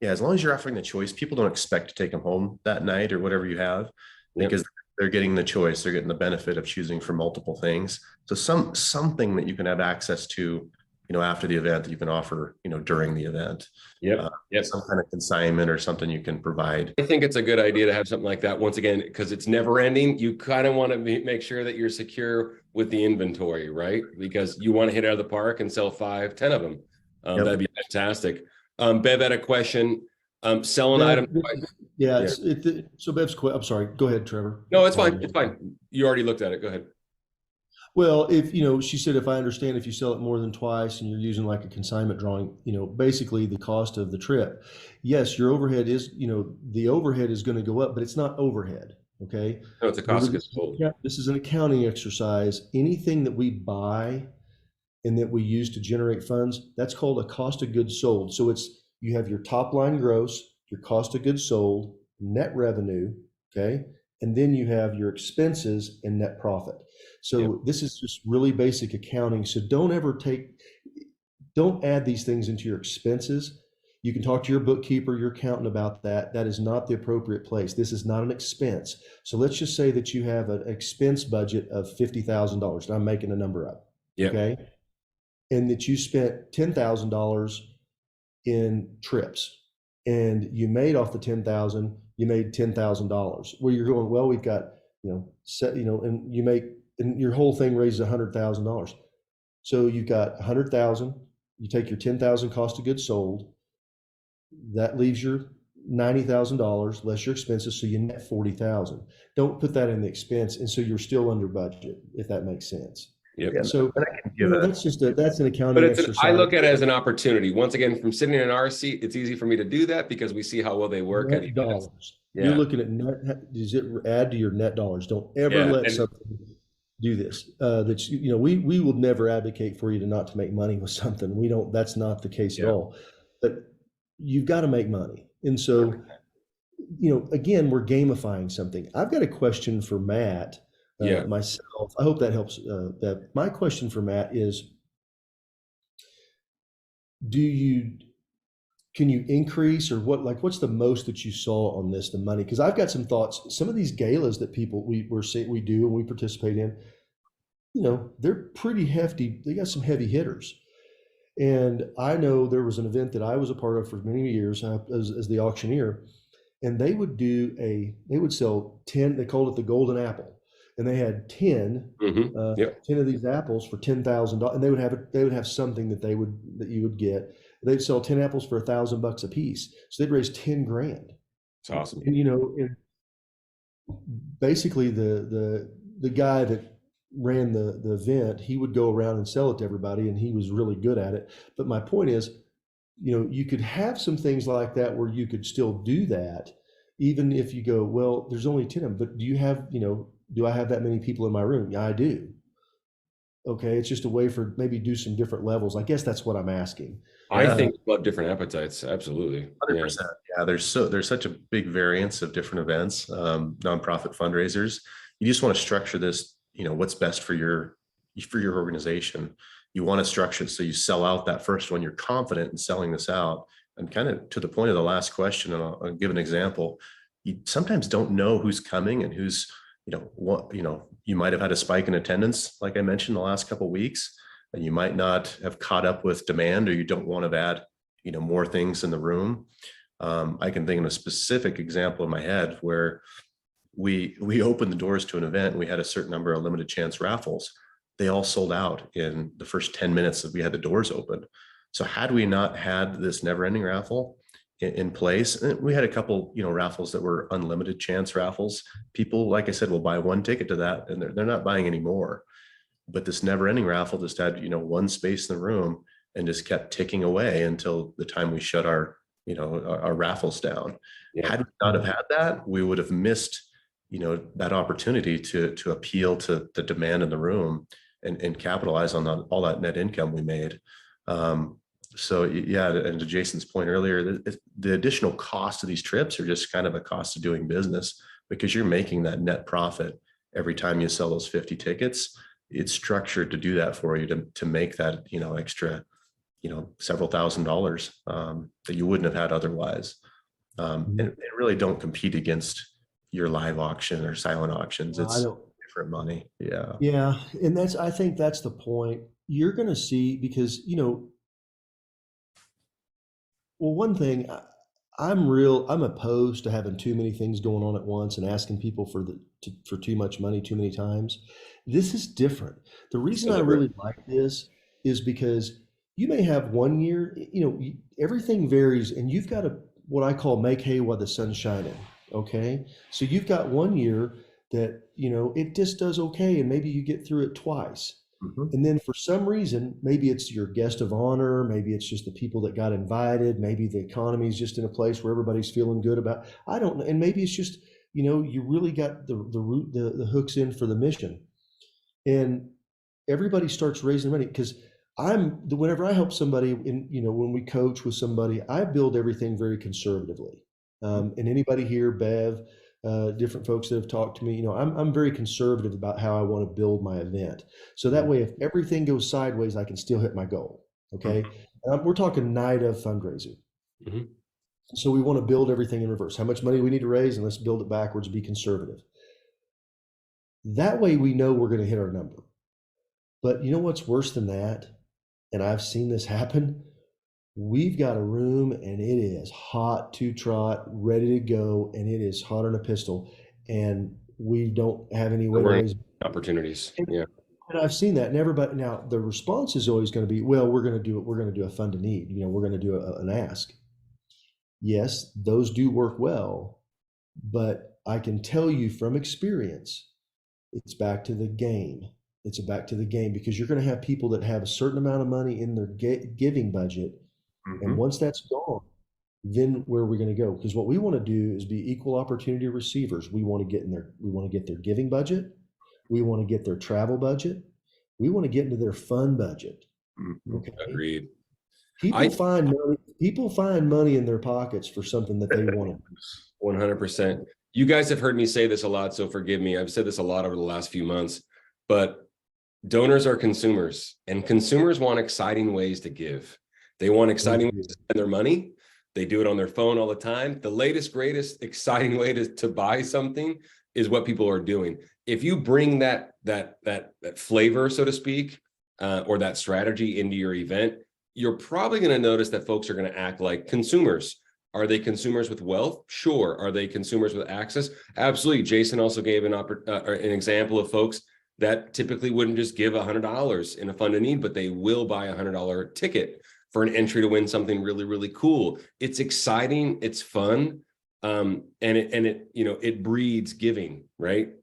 C: as long as you're offering the choice, people don't expect to take them home that night or whatever you have, because they're getting the choice. They're getting the benefit of choosing from multiple things. So something that you can have access to, after the event, that you can offer, during the event. Some kind of consignment or something you can provide.
A: I think it's a good idea to have something like that. Once again, because it's never ending, you kind of want to make sure that you're secure with the inventory, right? Because you want to hit out of the park and sell 5, 10 of them. That'd be fantastic. Bev had a question. Selling items.
B: So Bev's I'm sorry. Go ahead, Trevor.
A: No, it's fine. It's fine. You already looked at it. Go ahead.
B: Well, she said, if I understand, if you sell it more than twice and you're using like a consignment drawing, basically the cost of the trip, yes, your overhead is, the overhead is going to go up, but it's not overhead. Okay.
A: No, it's a cost of goods sold.
B: This is an accounting exercise. Anything that we buy and that we use to generate funds, that's called a cost of goods sold. So you have your top line gross, your cost of goods sold, net revenue. Okay. And then you have your expenses and net profit. So this is just really basic accounting. So don't add these things into your expenses. You can talk to your bookkeeper, your accountant about that. That is not the appropriate place. This is not an expense. So let's just say that you have an expense budget of $50,000. And I'm making a number up. Okay. And that you spent $10,000 in trips. and you made off the 10,000, you made $10,000. Where you're going, well, we've got, and you make, and your whole thing raises $100,000. So you've got 100,000, you take your 10,000 cost of goods sold, that leaves your $90,000 less your expenses, so you net 40,000. Don't put that in the expense, and so you're still under budget, if that makes sense.
A: Yep.
B: Yeah, so that's an accounting
A: but
B: exercise.
A: I look at it as an opportunity. Once again, from sitting in our seat, it's easy for me to do that because we see how well they work.
B: Net dollars. Yeah. You're looking at net. Does it add to your net dollars? Don't ever let something do this. That's we will never advocate for you to not to make money with something. We don't. That's not the case at all. But you've got to make money, and so again, we're gamifying something. I've got a question for Matt. Myself. I hope that helps. That my question for Matt is: can you increase, or what's the most that you saw on this, the money? Because I've got some thoughts. Some of these galas that we do and we participate in, they're pretty hefty. They got some heavy hitters. And I know there was an event that I was a part of for many years as the auctioneer, and they would sell 10. They called it the golden apple. And they had 10 of these apples for $10,000, and they would have something that you would get. They'd sell 10 apples for $1,000 a piece, so they'd raise 10 grand.
A: It's awesome.
B: And basically the guy that ran the event, he would go around and sell it to everybody, and he was really good at it. But my point is, you could have some things like that where you could still do that, even if you go, well, there's only 10 of them, but do I have that many people in my room? Yeah, I do. Okay, it's just a way for maybe do some different levels. I guess that's what I'm asking.
A: I think about different appetites. Absolutely.
C: 100%. Yeah, there's such a big variance of different events, nonprofit fundraisers. You just want to structure this, what's best for your organization. You want to structure it so you sell out that first one. You're confident in selling this out. And kind of to the point of the last question, and I'll give an example. You sometimes don't know who's coming and who's you might have had a spike in attendance, like I mentioned, the last couple of weeks, and you might not have caught up with demand, or you don't want to add, more things in the room. I can think of a specific example in my head where we opened the doors to an event. And we had a certain number of limited chance raffles. They all sold out in the first 10 minutes that we had the doors open. So had we not had this never-ending raffle in place, and we had a couple, raffles that were unlimited chance raffles. People, like I said, will buy one ticket to that, and they're not buying any more. But this never-ending raffle just had, one space in the room and just kept ticking away until the time we shut our raffles down. Yeah. Had we not have had that, we would have missed, that opportunity to appeal to the demand in the room and capitalize on all that net income we made. So yeah, and to Jason's point earlier, the additional cost of these trips are just kind of a cost of doing business, because you're making that net profit every time you sell those 50 tickets. It's structured to do that for you to make that, extra, several $1,000s that you wouldn't have had otherwise. And really don't compete against your live auction or silent auctions. It's different money. Yeah.
B: Yeah. And I think that's the point. You're going to see, because, well, one thing, I'm opposed to having too many things going on at once and asking people for too much money too many times. This is different. The reason I really like this is because you may have one year, everything varies, and you've got to, what I call, make hay while the sun's shining. Okay. So you've got one year that, it just does okay, and maybe you get through it twice. Mm-hmm. And then for some reason, maybe it's your guest of honor, maybe it's just the people that got invited, maybe the economy is just in a place where everybody's feeling good about, I don't know. And maybe it's just, you really got the hooks in for the mission, and everybody starts raising money. Because whenever I help somebody when we coach with somebody, I build everything very conservatively. And anybody here, Bev, different folks that have talked to me, I'm very conservative about how I want to build my event. So that way, if everything goes sideways, I can still hit my goal. Okay. Mm-hmm. We're talking night of fundraising. Mm-hmm. So we want to build everything in reverse. How much money we need to raise, and let's build it backwards, be conservative. That way we know we're going to hit our number. But you know what's worse than that? And I've seen this happen. we've got a room and it is hot to trot, ready to go, and it is hotter than a pistol. And we don't have any
A: We're in
B: ways.
A: opportunities.
B: And,
A: Yeah.
B: and I've seen that. And everybody, now the response is always going to be, well, we're going to do it. We're going to do a fund to need. We're going to do an ask. Yes, those do work well, but I can tell you from experience, it's back to the game. It's back to the game because you're going to have people that have a certain amount of money in their giving budget, and
C: Mhm.
B: once that's gone, then where are we going to go? Because what we want to do is be equal opportunity receivers. We want to get in their, we want to get their giving budget. We want to get their travel budget. We want to get into their fund budget.
C: Mhm.
B: Okay.
A: Agreed.
B: People
A: I
B: find money. People find money in their pockets for something that they want.
A: 100%. You guys have heard me say this a lot, so forgive me. I've said this a lot over the last few months, but donors are consumers, and consumers want exciting ways to give. They want exciting ways to spend their money. They do it on their phone all the time. The latest, greatest, exciting way to buy something is what people are doing. If you bring that flavor, so to speak, or that strategy into your event, you're probably going to notice that folks are going to act like consumers. Are they consumers with wealth? Sure. Are they consumers with access? Absolutely. Jason also gave an example of folks that typically wouldn't just give $100 in a fund of need, but they will buy $100 ticket for an entry to win something really, really cool. It's exciting. It's fun. And it breeds giving, right?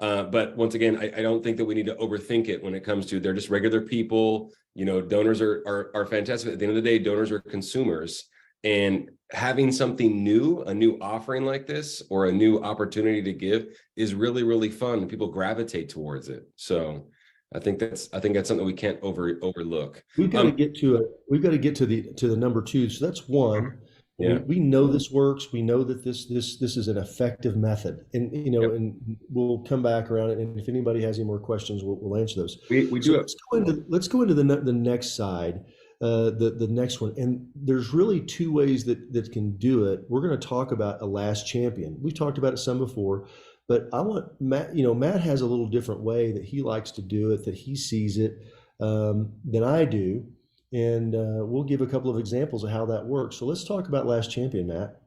A: But once again, I don't think that we need to overthink it when it comes to, they're just regular people. Donors are fantastic. At the end of the day, donors are consumers, and having something new, a new offering like this, or a new opportunity to give is really, really fun, and people gravitate towards it. So I think that's something we can't overlook.
B: We've got to get to it. We've got to get to the number two. So that's one.
A: Yeah.
B: We know this works. We know that this is an effective method, and
A: Yep.
B: and we'll come back around it. And if anybody has any more questions, we'll answer those.
A: We do have.
B: Let's go into the next side, the next one. And there's really two ways that can do it. We're going to talk about a last champion. We've talked about it some before, but I want Matt. Matt has a little different way that he likes to do it, that he sees it than I do. And we'll give a couple of examples of how that works. So let's talk about Last Champion, Matt.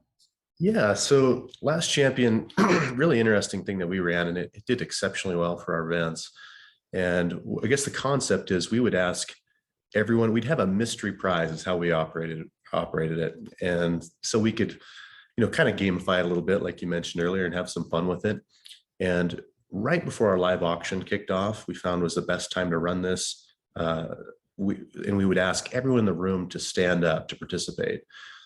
C: Yeah, so Last Champion, really interesting thing that we ran, and it did exceptionally well for our events. And I guess the concept is we would ask everyone, we'd have a mystery prize is how we operated it. And so we could, kind of gamify it a little bit, like you mentioned earlier, and have some fun with it. And right before our live auction kicked off, we found was the best time to run this. We would ask everyone in the room to stand up to participate.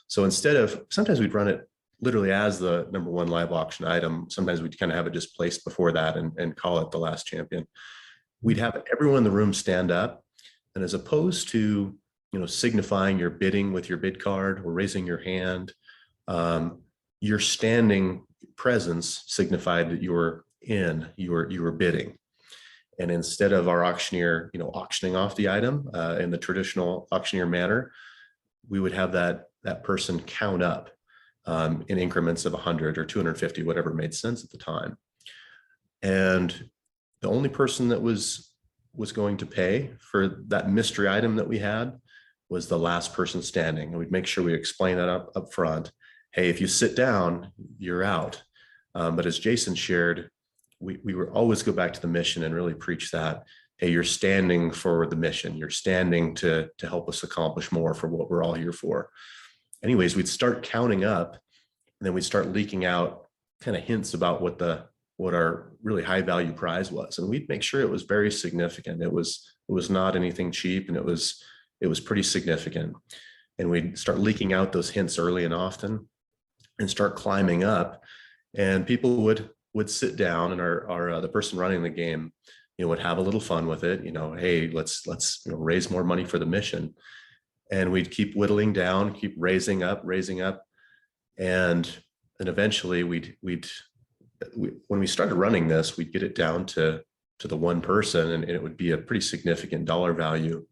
C: So sometimes we'd run it literally as the number one live auction item. Sometimes we'd kind of have it just placed before that and call it the Last Champion. We'd have everyone in the room stand up, and as opposed to, signifying your bidding with your bid card or raising your hand, your standing presence signified that you were bidding. And instead of our auctioneer, auctioning off the item in the traditional auctioneer manner, we would have that person count up in increments of 100 or 250, whatever made sense at the time. And the only person that was going to pay for that mystery item that we had was the last person standing. And we'd make sure we explain that up front. Hey, if you sit down, you're out. But as Jason shared, we would always go back to the mission and really preach that, hey, you're standing for the mission. You're standing to help us accomplish more for what we're all here for. Anyways, we'd start counting up, and then we'd start leaking out kind of hints about what our really high value prize was. And we'd make sure it was very significant. It was not anything cheap, and it was pretty significant. And we'd start leaking out those hints early and often and start climbing up, and people would sit down, and our the person running the game, would have a little fun with it. Hey, let's raise more money for the mission. And we'd keep whittling down, keep raising up. And then eventually when we started running this, we'd get it down to the one person, and it would be a pretty significant dollar value.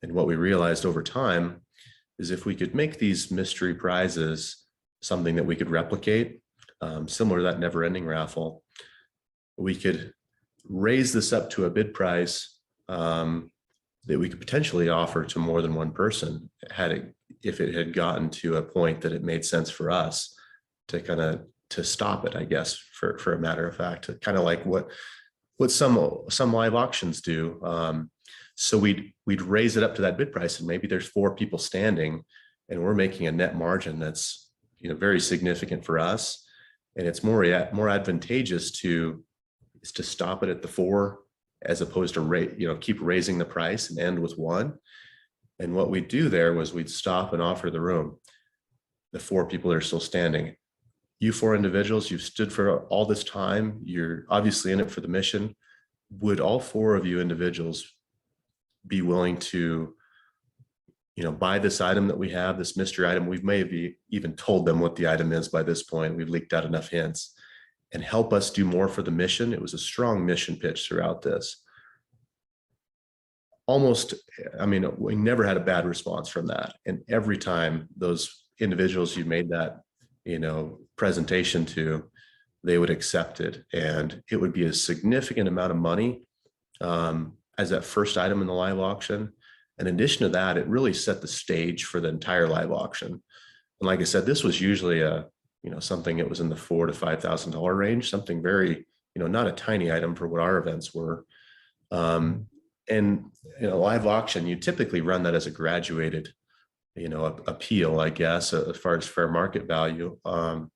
C: And what we realized over time is if we could make these mystery prizes something that we could replicate, similar to that never-ending raffle, we could raise this up to a bid price that we could potentially offer to more than one person had if it had gotten to a point that it made sense for us to kind of to stop it, I guess, for a matter of fact, kind of like what some live auctions do. So we'd raise it up to that bid price, and maybe there's 4 people standing, and we're making a net margin that's, you know, very significant for us, and it's more advantageous to stop it at the 4 as opposed to keep raising the price and end with 1. And what we'd do there was we'd stop and offer the room, the 4 people that are still standing. You 4 individuals, you've stood for all this time. You're obviously in it for the mission. Would all 4 of you individuals be willing to, you know, buy this item that we have, this mystery item? We may have even told them what the item is by this point. We've leaked out enough hints, and help us do more for the mission. It was a strong mission pitch throughout this. Almost, I mean, we never had a bad response from that. And every time those individuals you made that, you know, presentation to, they would accept it, and it would be a significant amount of money as that first item in the live auction. In addition to that, it really set the stage for the entire live auction. And like I said, this was usually something that was in the $4,000 to $5,000 range, something very, you know, not a tiny item for what our events were. And in a live auction, you typically run that as a graduated, you know, appeal, I guess, as far as fair market value. And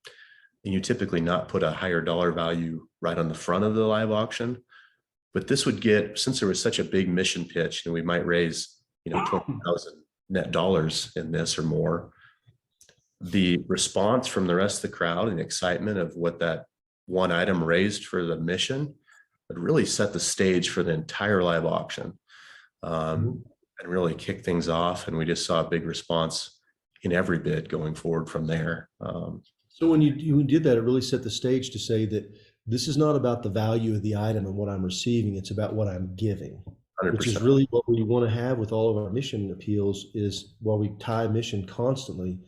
C: you typically not put a higher dollar value right on the front of the live auction. But this would get, since there was such a big mission pitch, and we might raise, you know, 20,000 net dollars in this or more, the response from the rest of the crowd and excitement of what that one item raised for the mission would really set the stage for the entire live auction, and really kick things off. And we just saw a big response in every bid going forward from there.
B: So when you did that, it really set the stage to say that this is not about the value of the item and what I'm receiving. It's about what I'm giving,
C: 100%.
B: which is really what we want to have with all of our mission appeals. Is while we tie mission constantly,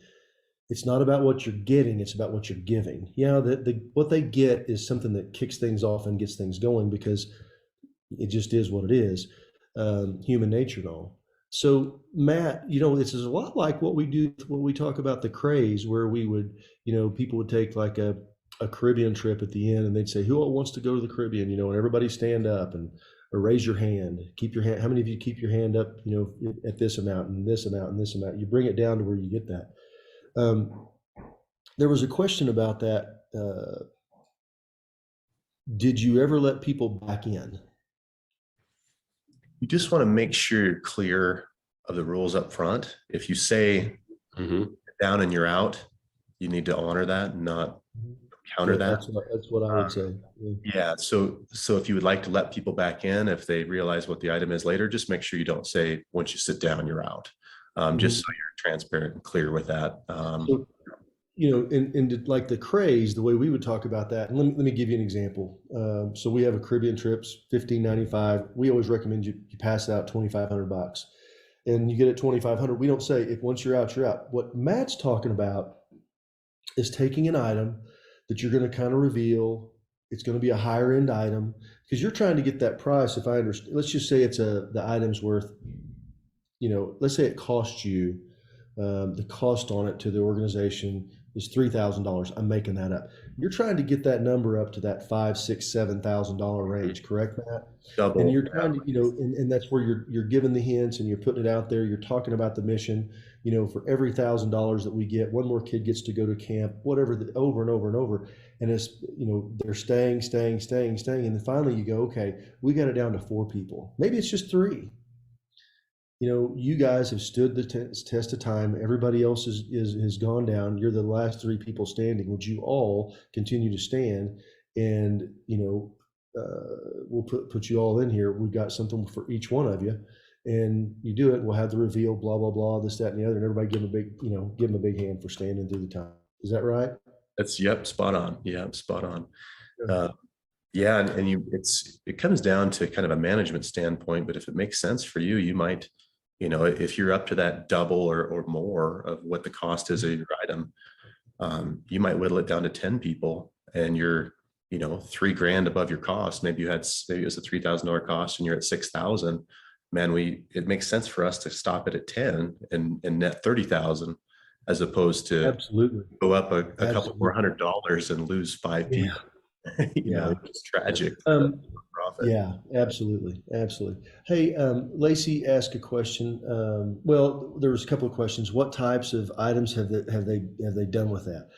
B: it's not about what you're getting, it's about what you're giving. Yeah, what they get is something that kicks things off and gets things going, because it just is what it is, human nature and all. So Matt, you know, this is a lot like what we do when we talk about the craze, where we would, you know, people would take like a Caribbean trip at the end, and they'd say, who all wants to go to the Caribbean, you know, and everybody stand up and or raise your hand, keep your hand. How many of you keep your hand up, you know, at this amount and this amount and this amount? You bring it down to where you get that. There was a question about that. Did you ever let people back in?
C: You just want to make sure you're clear of the rules up front. If you say down and you're out, you need to honor that and not counter that.
B: That's what I would say.
C: Yeah. So if you would like to let people back in, if they realize what the item is later, just make sure you don't say, once you sit down, you're out. Just so you're transparent and clear with that.
B: So, you know, in like the craze, the way we would talk about that, and let me give you an example. So we have a Caribbean trips, $1,595. We always recommend you pass out $2,500, and you get it $2,500. We don't say, if once you're out, you're out. What Matt's talking about is taking an item that you're going to kind of reveal. It's going to be a higher end item, because you're trying to get that price. If I understand, let's just say it's the item's worth, you know, let's say it costs you, the cost on it to the organization is $3,000. I'm making that up. You're trying to get that number up to that $5,000, $6,000, $7,000 range, correct, Matt?
C: Double.
B: And you're trying to, you know, and that's where you're giving the hints and you're putting it out there. You're talking about the mission. You know, for every $1,000 that we get, one more kid gets to go to camp, whatever, over and over and over. And it's, you know, they're staying. And then finally you go, okay, we got it down to 4 people. Maybe it's just 3. You know, you guys have stood the test of time. Everybody else has gone down. You're the last 3 people standing. Would you all continue to stand? And, you know, we'll put you all in here. We've got something for each one of you. And you do it. We'll have the reveal, blah, blah, blah, this, that, and the other. And everybody give them a big hand for standing through the time. Is that right?
C: That's, yep, spot on. Yeah, spot on. Yeah, and it comes down to kind of a management standpoint, but if it makes sense for you, you might, you know, if you're up to that double or more of what the cost is of your item, you might whittle it down to 10 people, and you're, you know, $3,000 above your cost. Maybe it was a $3,000 cost and you're at 6,000. man, it makes sense for us to stop it at 10 and net 30,000 as opposed to
B: Absolutely.
C: go up a couple more
B: Absolutely.
C: $100 and lose 5
B: Yeah.
C: people.
B: Yeah.
C: It's tragic.
B: Um,
C: Profit.
B: yeah, absolutely. Absolutely. Hey, Lacey asked a question. Well, there was a couple of questions. What types of items have they done with that?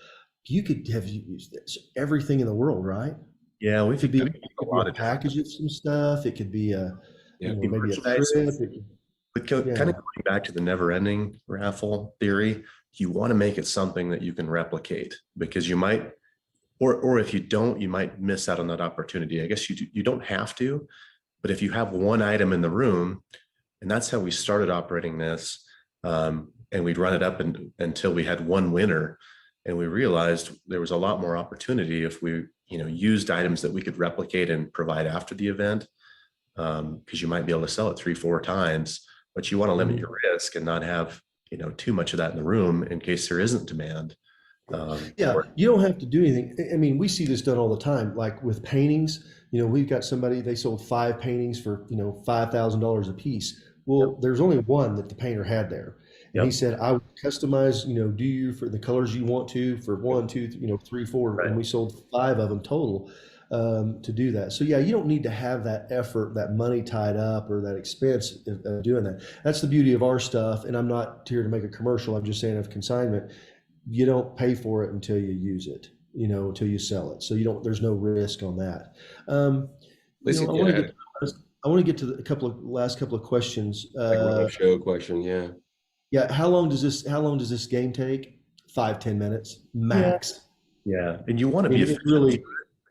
B: You could have used everything in the world, right?
C: Yeah,
B: It could be
C: a
B: a
C: lot of different
B: package of some stuff. It could be
A: Yeah.
B: maybe a
C: merchandise.
B: trip.
C: But kind of
B: Yeah.
C: going back to the never ending raffle theory, you want to make it something that you can replicate, because you might, or if you don't, you might miss out on that opportunity. I guess you don't have to, but if you have one item in the room, and that's how we started operating this, and we'd run it up until we had one winner, and we realized there was a lot more opportunity if we used items that we could replicate and provide after the event, because you might be able to sell it 3-4 times, but you want to limit your risk and not have too much of that in the room in case there isn't demand.
B: Yeah, you don't have to do anything. I mean, we see this done all the time. Like with paintings, we've got somebody, they sold 5 paintings for, $5,000 a piece. Well,
C: Yep.
B: there's only one that the painter had there. And he
C: Yep.
B: said, I would customize, do you for the colors you want to for 1, 2, 3, 4.
C: Right.
B: And we sold 5 of them total to do that. So yeah, you don't need to have that effort, that money tied up or that expense of doing that. That's the beauty of our stuff. And I'm not here to make a commercial. I'm just saying of consignment, you don't pay for it until you use it, until you sell it. So there's no risk on that.
A: Lacey,
B: I want to get to the last couple of questions.
A: like a show question. Yeah.
B: Yeah. How long does this game take? 5-10 minutes max.
C: Yeah, and you want to
B: I
C: be
B: mean, it
C: efficient.
B: really,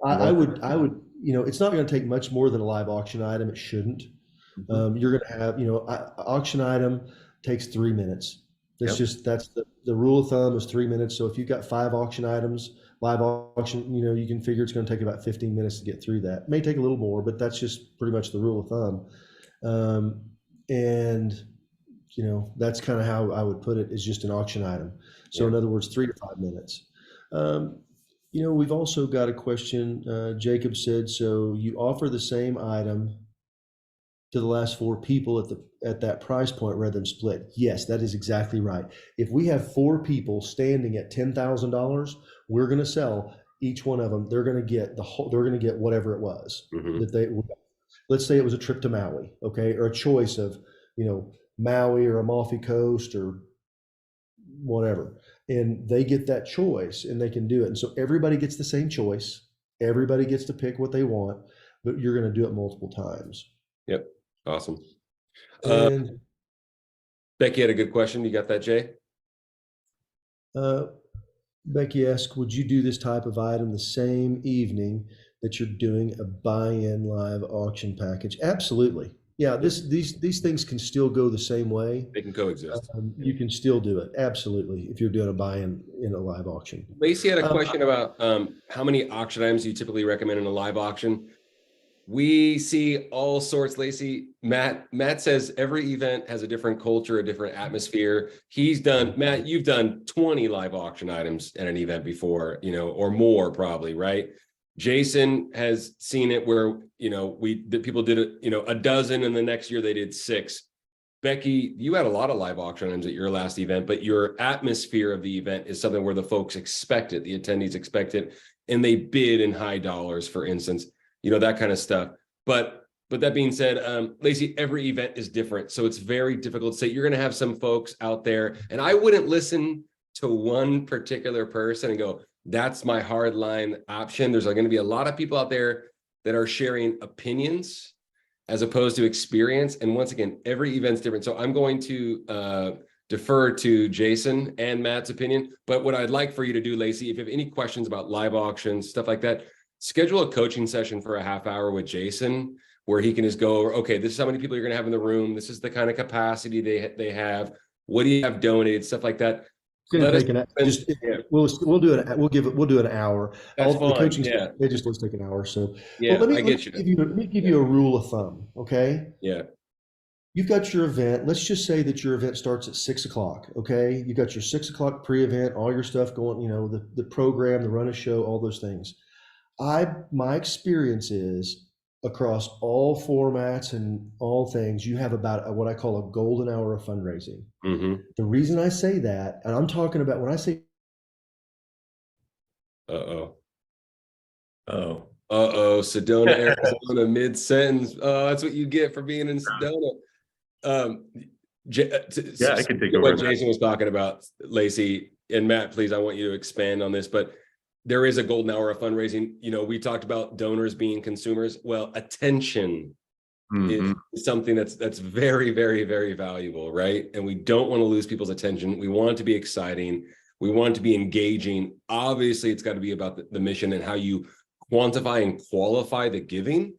B: I
C: want-
B: would, it's not going to take much more than a live auction item. It shouldn't. You're going to have, auction item takes 3 minutes.
C: Yep.
B: That's the rule of thumb is 3 minutes. So if you've got 5 auction items, live auction, you can figure it's going to take about 15 minutes to get through that. It may take a little more, but that's just pretty much the rule of thumb. And that's kind of how I would put it, is just an auction item. So in other words, 3 to 5 minutes. We've also got a question. Jacob said, so you offer the same item to the last 4 people at that price point rather than split. Yes, that is exactly right. If we have 4 people standing at $10,000, we're going to sell each one of them. They're going to get they're going to get whatever it was that they. Let's say it was a trip to Maui, okay, or a choice of Maui or Amalfi Coast or whatever, and they get that choice and they can do it. And so everybody gets the same choice. Everybody gets to pick what they want, but you're going to do it multiple times.
A: Yep. Awesome.
B: And
A: Becky had a good question. You got that, Jay?
B: Becky asked, would you do this type of item the same evening that you're doing a buy-in live auction package? Absolutely. Yeah, these things can still go the same way.
A: They can coexist.
B: You can still do it. Absolutely. If you're doing a buy-in in a live auction.
A: Lacey had a question about how many auction items you typically recommend in a live auction. We see all sorts, Lacey. Matt says every event has a different culture, a different atmosphere. Matt, you've done 20 live auction items at an event before, or more probably, right? Jason has seen it where, people did it, a dozen, and the next year they did 6. Becky, you had a lot of live auction items at your last event, but your atmosphere of the event is something where the folks expect it, the attendees expect it, and they bid in high dollars, for instance, that kind of stuff. But that being said, Lacey, every event is different. So it's very difficult to say. You're going to have some folks out there, and I wouldn't listen to one particular person and go, that's my hard line option. There's going to be a lot of people out there that are sharing opinions as opposed to experience. And once again, every event's different. So I'm going to defer to Jason and Matt's opinion. But what I'd like for you to do, Lacey, if you have any questions about live auctions, stuff like that, schedule a coaching session for a half hour with Jason, where he can just go over, okay, this is how many people you're going to have in the room. This is the kind of capacity they have. What do you have donated? Stuff like that.
B: We'll do an hour.
A: That's
B: The
A: fine.
B: coaching,
A: Yeah.
B: They just let's take an hour. So
A: Yeah,
B: let me give you a rule of thumb. Okay.
A: Yeah.
B: You've got your event. Let's just say that your event starts at 6 o'clock. Okay. You got your 6 o'clock pre-event, all your stuff going, the program, the run of show, all those things. My experience is across all formats and all things, you have about what I call a golden hour of fundraising.
A: Mm-hmm.
B: The reason I say that, and I'm talking about when I say,
A: Uh-oh.
C: Oh,
A: Sedona, Arizona, mid-sentence. Oh, that's what you get for being in Sedona. Um,
C: yeah, I can take
A: what
C: over.
A: Jason was talking about, Lacey, and Matt, please, I want you to expand on this, but there is a golden hour of fundraising. You know, we talked about donors being consumers. Well, attention is something that's very, very, very valuable, right? And we don't want to lose people's attention. We want it to be exciting. We want it to be engaging. Obviously, it's got to be about the mission and how you quantify and qualify the giving.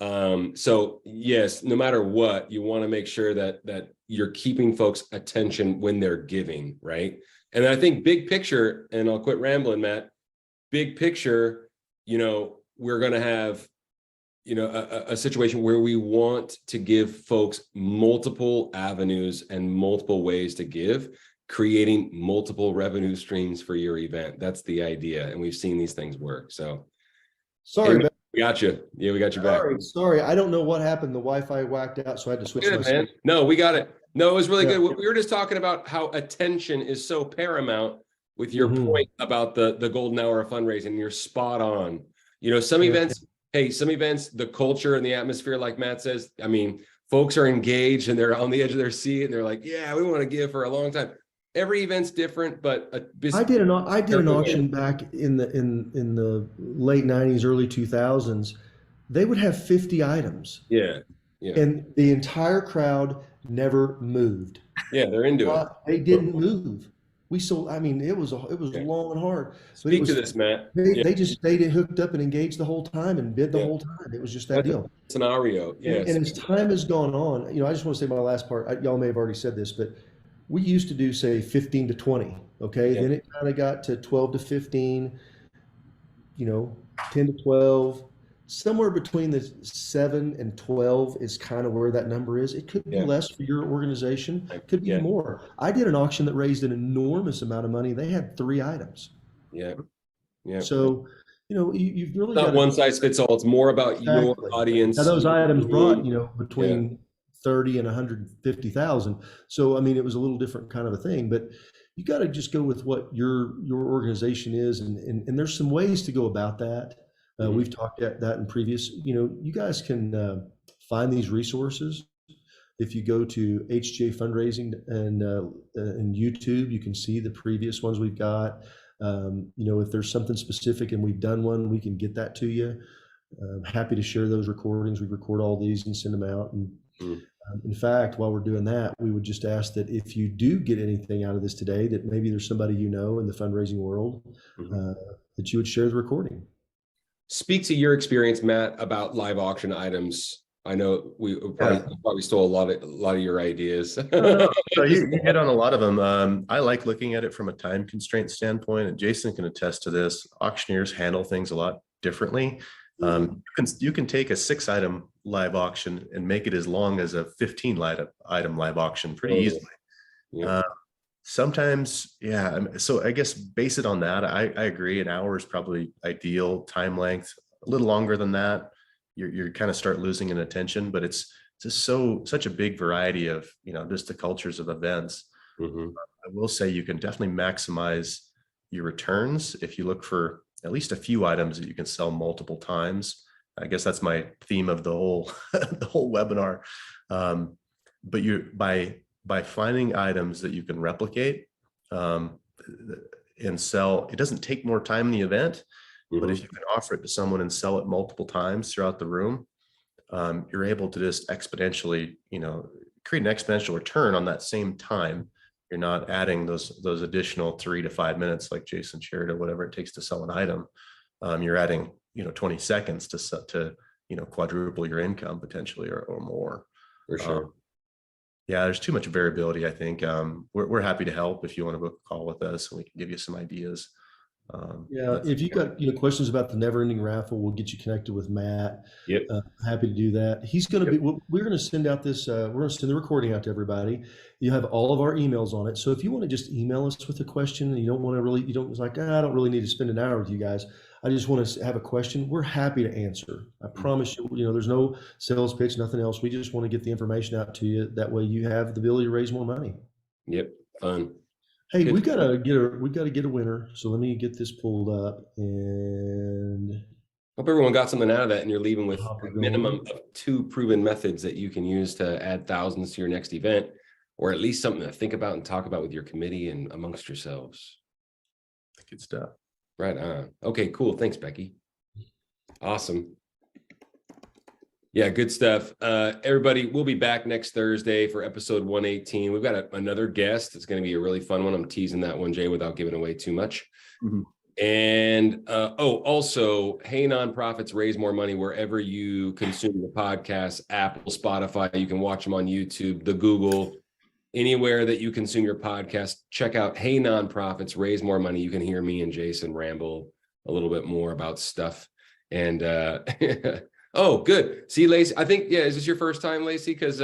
A: So yes, no matter what, you want to make sure that you're keeping folks' attention when they're giving, right? And I think big picture, and I'll quit rambling, Matt, big picture, you know, we're going to have, you know, a situation where we want to give folks multiple avenues and multiple ways to give, creating multiple revenue streams for your event. That's the idea. And we've seen these things work. So
B: sorry,
A: hey, we got you. Yeah, we got you back.
B: sorry. I don't know what happened. The Wi-Fi whacked out, so I had to switch
A: Good,
B: my.
A: man. No, we got it. No, it was really
B: Yeah.
A: good. We were just talking about how attention is so paramount with your
B: Mhm.
A: point about the golden hour of fundraising. You're spot on. You know, some
B: Yeah.
A: events, hey, some events, the culture and the atmosphere, like Matt says, I mean, folks are engaged and they're on the edge of their seat and they're like, yeah, we want to give for a long time. Every event's different, but
B: I did an auction back in the late 90s, early 2000s. They would have 50 items.
A: Yeah. Yeah.
B: And the entire crowd never moved.
A: Yeah, they're into it.
B: They didn't move. We sold, I mean, it was
A: Yeah.
B: long and hard. But
A: Speak to this, Matt.
B: they just stayed hooked up and engaged the whole time and bid the whole time. It was just that
A: That's
B: deal.
A: a scenario. Yes.
B: And as time has gone on, you know, I just want to say my last part. Y'all may have already said this, but we used to do say 15 to 20. Okay,
A: Yeah.
B: then it kind of got to 12 to 15. You know, 10 to 12. Somewhere between the 7 and 12 is kind of where that number is. It could be less for your organization. It could be more. I did an auction that raised an enormous amount of money. They had 3 items.
A: Yeah. Yeah.
B: So, you know, you've really
A: It's not
B: got
A: one size fits all. It's more about your audience.
B: Now those items brought, you know, between 30 and 150,000. So, I mean, it was a little different kind of a thing, but you got to just go with what your organization is. And there's some ways to go about that. We've talked at that in previous, you know, you guys can find these resources. If you go to HJ Fundraising and YouTube, you can see the previous ones we've got. You know, if there's something specific and we've done one, we can get that to you. I'm happy to share those recordings. We record all these and send them out. And in fact, while we're doing that, we would just ask that if you do get anything out of this today, that maybe there's somebody you know in the fundraising world, that you would share the recording.
A: Speak to your experience, Matt, about live auction items. I know we probably stole a lot of your ideas.
C: So you hit on a lot of them. I like looking at it from a time constraint standpoint, and Jason can attest to this. Auctioneers handle things a lot differently. You can take a 6-item live auction and make it as long as a 15-item live auction pretty easily. Sometimes, so I guess base it on that. I agree. An hour is probably ideal time length. A little longer than that, you're kind of start losing in attention. But it's just such a big variety of, you know, just the cultures of events. I will say you can definitely maximize your returns if you look for at least a few items that you can sell multiple times. I guess that's my theme of the whole the whole webinar. But by finding items that you can replicate and sell, it doesn't take more time in the event, but if you can offer it to someone and sell it multiple times throughout the room, you're able to just exponentially, you know, create an exponential return on that same time. You're not adding those additional 3 to 5 minutes like Jason shared or whatever it takes to sell an item. You're adding, you know, 20 seconds to you know, quadruple your income potentially or more.
A: For sure.
C: Yeah, there's too much variability, I think. We're happy to help if you want to book a call with us, and we can give you some ideas.
B: If you got, you know, questions about the never ending raffle, we'll get you connected with Matt. Happy to do that. He's going to be, we're going to send out this, we're going to send the recording out to everybody. You have all of our emails on it. So if you want to just email us with a question and you don't want to really, you don't, it's like, I don't really need to spend an hour with you guys. I just want to have a question, we're happy to answer. I promise you, there's no sales pitch, nothing else. We just want to get the information out to you. That way you have the ability to raise more money.
A: Yep. Fun.
B: Hey,
A: Good.
B: we gotta get a winner. So let me get this pulled up, and
A: Hope everyone got something out of that, and you're leaving with
B: Hopper
A: a minimum
B: going.
A: of 2 proven methods that you can use to add thousands to your next event, or at least something to think about and talk about with your committee and amongst yourselves.
C: Good stuff.
A: Right on. Okay, cool. Thanks, Becky. Awesome. Yeah, good stuff. Everybody, we'll be back next Thursday for episode 118. We've got another guest. It's going to be a really fun one. I'm teasing that one, Jay, without giving away too much.
C: Mm-hmm.
A: And also, hey, nonprofits, raise more money wherever you consume the podcast, Apple, Spotify. You can watch them on YouTube, the Google, anywhere that you consume your podcast. Check out Hey Nonprofits, Raise More Money. You can hear me and Jason ramble a little bit more about stuff. And oh, good. See, Lacey, I think, is this your first time, Lacey? Because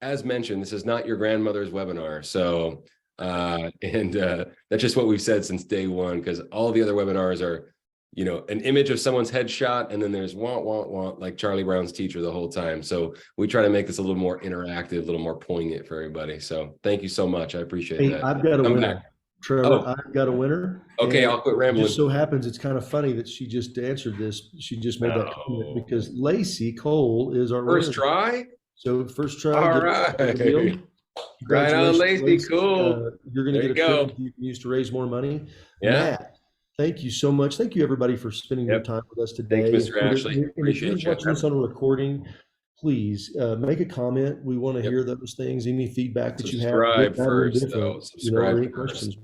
A: as mentioned, this is not your grandmother's webinar. So that's just what we've said since day one, because all the other webinars are, an image of someone's headshot, and then there's want like Charlie Brown's teacher the whole time. So we try to make this a little more interactive, a little more poignant for everybody. So thank you so much. I appreciate that.
B: I've got a winner. Trevor, I've got a winner.
A: Okay, I'll quit rambling.
B: It just so happens it's kind of funny that she just answered this. She just made that comment because Lacey Cole is our
A: first
B: winner.
A: Try.
B: So first try.
A: All right. Right on, Lacey. Cool.
B: You're going to get a trip you can use to raise more money.
A: Yeah.
B: Matt, thank you so much. Thank you, everybody, for spending your time with us today.
A: Thanks, Mr. Ashley. Appreciate
B: if you're watching this on a recording, please make a comment. We want to hear those things. Any feedback that you have.
A: Subscribe first, though. Subscribe.
B: Any questions.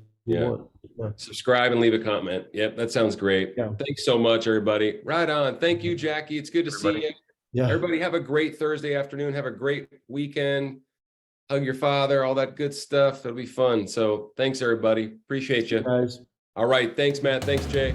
A: Subscribe and leave a comment. Yep, that sounds great. Yeah. Thanks so much, everybody. Right on. Thank you, Jackie. It's good to see you. Yeah. Everybody have a great Thursday afternoon. Have a great weekend. Hug your father, all that good stuff. It'll be fun. So thanks, everybody. Appreciate you.
B: Guys.
A: All right. Thanks, Matt. Thanks, Jay.